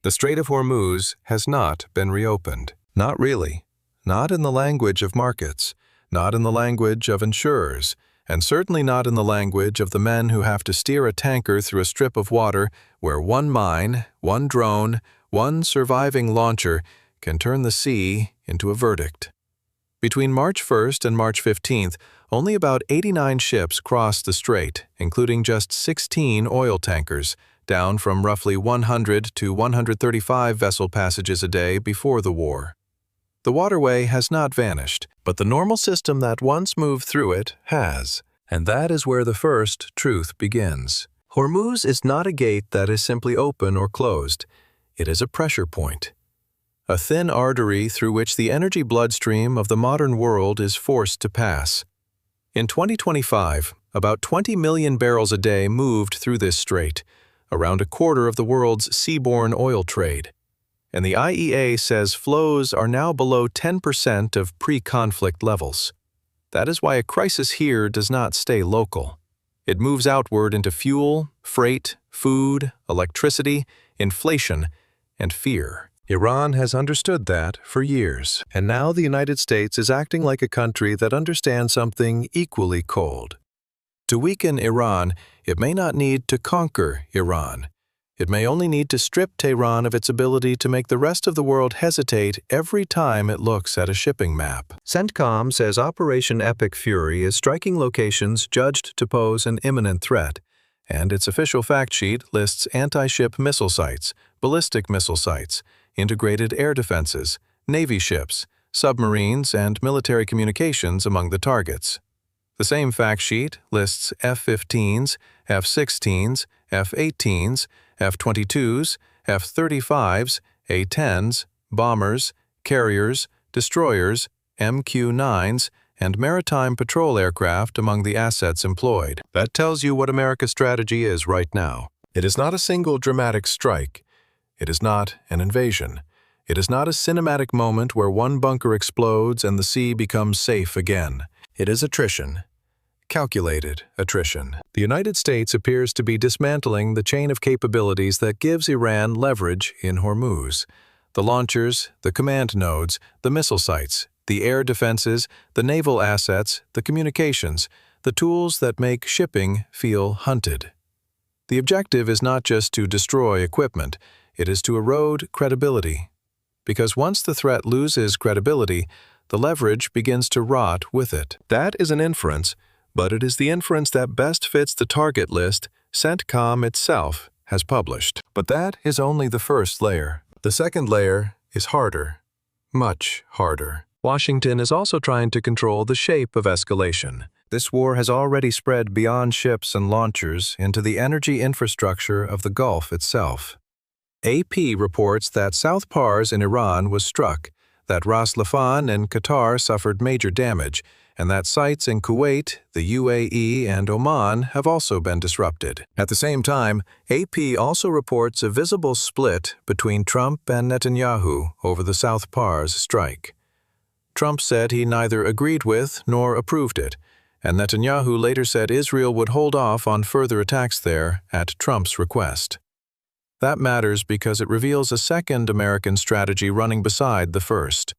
The Strait of Hormuz has not been reopened. Not really. Not in the language of markets, not in the language of insurers, and certainly not in the language of the men who have to steer a tanker through a strip of water where one mine, one drone, one surviving launcher can turn the sea into a verdict. Between March 1st and March 15th, only about 89 ships crossed the strait, including just 16 oil tankers, down from roughly 100 to 135 vessel passages a day before the war. The waterway has not vanished, but the normal system that once moved through it has. And that is where the first truth begins. Hormuz is not a gate that is simply open or closed. It is a pressure point. A thin artery through which the energy bloodstream of the modern world is forced to pass. In 2025, about 20 million barrels a day moved through this strait, around a quarter of the world's seaborne oil trade. And the IEA says flows are now below 10% of pre-conflict levels. That is why a crisis here does not stay local. It moves outward into fuel, freight, food, electricity, inflation, and fear. Iran has understood that for years, and now the United States is acting like a country that understands something equally cold. To weaken Iran, it may not need to conquer Iran. It may only need to strip Tehran of its ability to make the rest of the world hesitate every time it looks at a shipping map. CENTCOM says Operation Epic Fury is striking locations judged to pose an imminent threat, and its official fact sheet lists anti-ship missile sites, ballistic missile sites, integrated air defenses, Navy ships, submarines, and military communications among the targets. The same fact sheet lists F-15s, F-16s, F-18s, F-22s, F-35s, A-10s, bombers, carriers, destroyers, MQ-9s, and maritime patrol aircraft among the assets employed. That tells you what America's strategy is right now. It is not a single dramatic strike. It is not an invasion. It is not a cinematic moment where one bunker explodes and the sea becomes safe again. It is attrition. Calculated attrition. The United States appears to be dismantling the chain of capabilities that gives Iran leverage in Hormuz. The launchers, the command nodes, the missile sites, the air defenses, the naval assets, the communications, the tools that make shipping feel hunted. The objective is not just to destroy equipment, it is to erode credibility. Because once the threat loses credibility, the leverage begins to rot with it. That is an inference, but it is the inference that best fits the target list CENTCOM itself has published. But that is only the first layer. The second layer is harder, much harder. Washington is also trying to control the shape of escalation. This war has already spread beyond ships and launchers into the energy infrastructure of the Gulf itself. AP reports that South Pars in Iran was struck, that Ras Laffan in Qatar suffered major damage, and that sites in Kuwait, the UAE, and Oman have also been disrupted. At the same time, AP also reports a visible split between Trump and Netanyahu over the South Pars strike. Trump said he neither agreed with nor approved it, and Netanyahu later said Israel would hold off on further attacks there at Trump's request. That matters because it reveals a second American strategy running beside the first.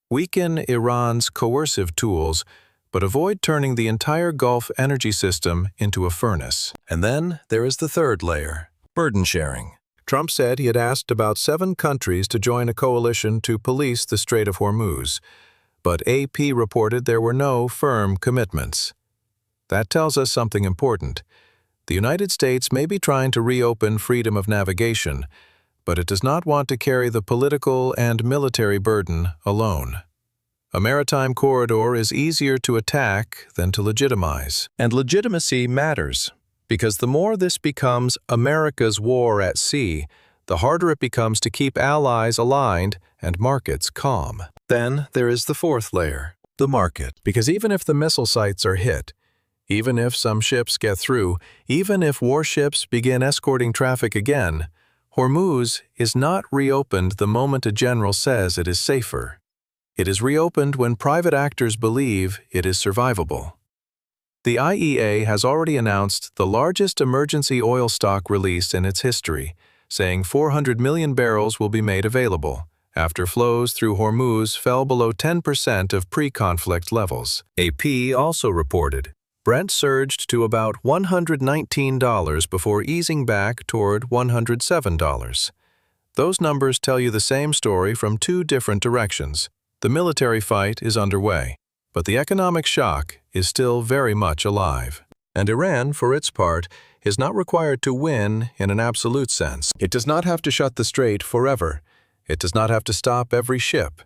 Weaken Iran's coercive tools, but avoid turning the entire Gulf energy system into a furnace. And then there is the third layer, burden sharing. Trump said he had asked about 7 countries to join a coalition to police the Strait of Hormuz, but AP reported there were no firm commitments. That tells us something important. The United States may be trying to reopen freedom of navigation, but it does not want to carry the political and military burden alone. A maritime corridor is easier to attack than to legitimize. And legitimacy matters, because the more this becomes America's war at sea, the harder it becomes to keep allies aligned and markets calm. Then there is the fourth layer, the market. Because even if the missile sites are hit, even if some ships get through, even if warships begin escorting traffic again, Hormuz is not reopened the moment a general says it is safer. It is reopened when private actors believe it is survivable. The IEA has already announced the largest emergency oil stock release in its history, saying 400 million barrels will be made available, after flows through Hormuz fell below 10% of pre-conflict levels. AP also reported Brent surged to about $119 before easing back toward $107. Those numbers tell you the same story from two different directions. The military fight is underway, but the economic shock is still very much alive. And Iran, for its part, is not required to win in an absolute sense. It does not have to shut the strait forever. It does not have to stop every ship.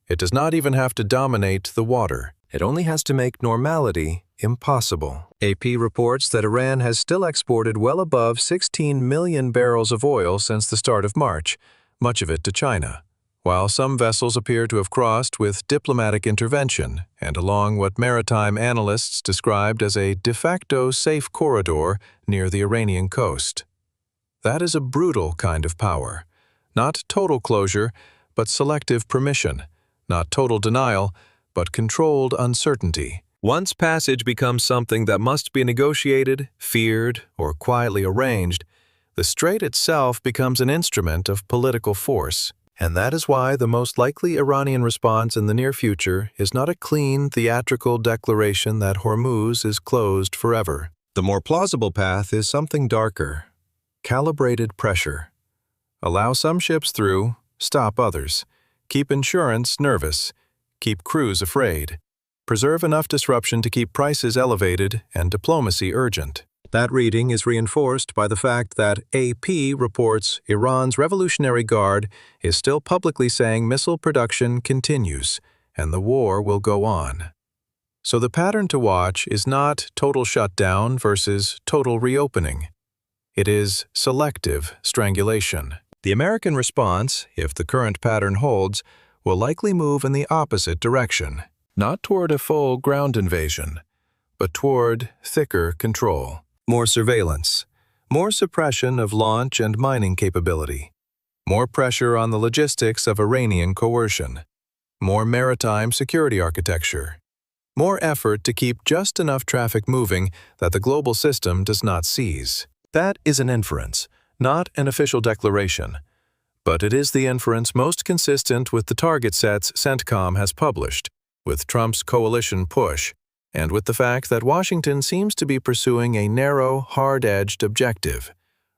It does not even have to dominate the water. It only has to make normality impossible. AP reports that Iran has still exported well above 16 million barrels of oil since the start of March, much of it to China, while some vessels appear to have crossed with diplomatic intervention and along what maritime analysts described as a de facto safe corridor near the Iranian coast. That is a brutal kind of power. Not total closure, but selective permission. Not total denial, but controlled uncertainty. Once passage becomes something that must be negotiated, feared, or quietly arranged, the strait itself becomes an instrument of political force. And that is why the most likely Iranian response in the near future is not a clean, theatrical declaration that Hormuz is closed forever. The more plausible path is something darker. Calibrated pressure. Allow some ships through, stop others. Keep insurance nervous. Keep crews afraid. Preserve enough disruption to keep prices elevated and diplomacy urgent. That reading is reinforced by the fact that AP reports Iran's Revolutionary Guard is still publicly saying missile production continues, and the war will go on. So the pattern to watch is not total shutdown versus total reopening. It is selective strangulation. The American response, if the current pattern holds, will likely move in the opposite direction, not toward a full ground invasion, but toward thicker control. More surveillance, more suppression of launch and mining capability, more pressure on the logistics of Iranian coercion, more maritime security architecture, more effort to keep just enough traffic moving that the global system does not seize. That is an inference, not an official declaration, but it is the inference most consistent with the target sets CENTCOM has published, with Trump's coalition push, and with the fact that Washington seems to be pursuing a narrow, hard-edged objective: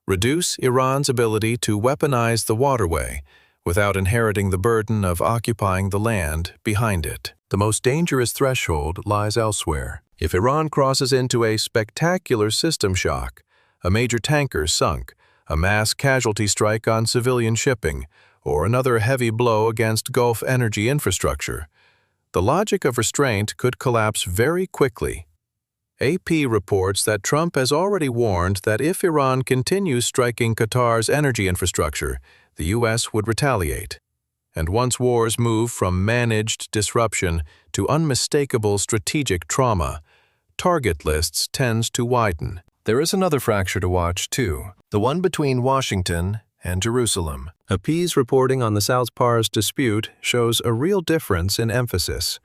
reduce Iran's ability to weaponize the waterway without inheriting the burden of occupying the land behind it. The most dangerous threshold lies elsewhere. If Iran crosses into a spectacular system shock, a major tanker sunk, a mass casualty strike on civilian shipping, or another heavy blow against Gulf energy infrastructure, the logic of restraint could collapse very quickly. AP reports that Trump has already warned that if Iran continues striking Qatar's energy infrastructure, the U.S. would retaliate. And once wars move from managed disruption to unmistakable strategic trauma, target lists tends to widen. There is another fracture to watch, too, the one between Washington and Jerusalem. AP's reporting on the South Pars dispute shows a real difference in emphasis.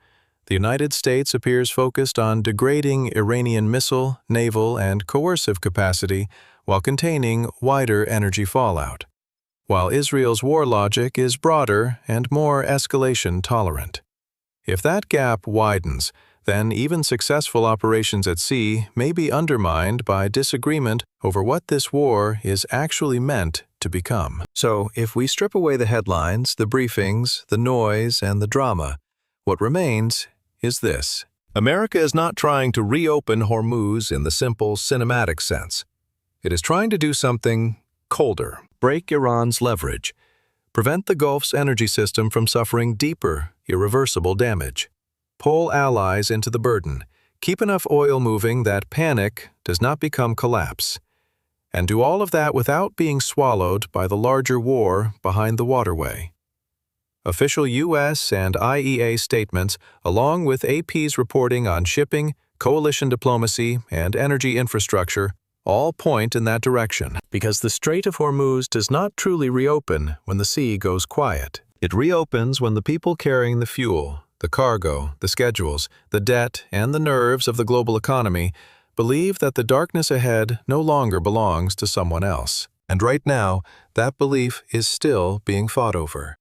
The United States appears focused on degrading Iranian missile, naval, and coercive capacity while containing wider energy fallout, while Israel's war logic is broader and more escalation tolerant. If that gap widens, then even successful operations at sea may be undermined by disagreement over what this war is actually meant to become. So, if we strip away the headlines, the briefings, the noise, and the drama, what remains is this. America is not trying to reopen Hormuz in the simple cinematic sense. It is trying to do something colder, break Iran's leverage, prevent the Gulf's energy system from suffering deeper, irreversible damage, pull allies into the burden, keep enough oil moving that panic does not become collapse, and do all of that without being swallowed by the larger war behind the waterway. Official U.S. and IEA statements, along with AP's reporting on shipping, coalition diplomacy, and energy infrastructure, all point in that direction, because the Strait of Hormuz does not truly reopen when the sea goes quiet. It reopens when the people carrying the fuel, the cargo, the schedules, the debt, and the nerves of the global economy believe that the darkness ahead no longer belongs to someone else. And right now, that belief is still being fought over.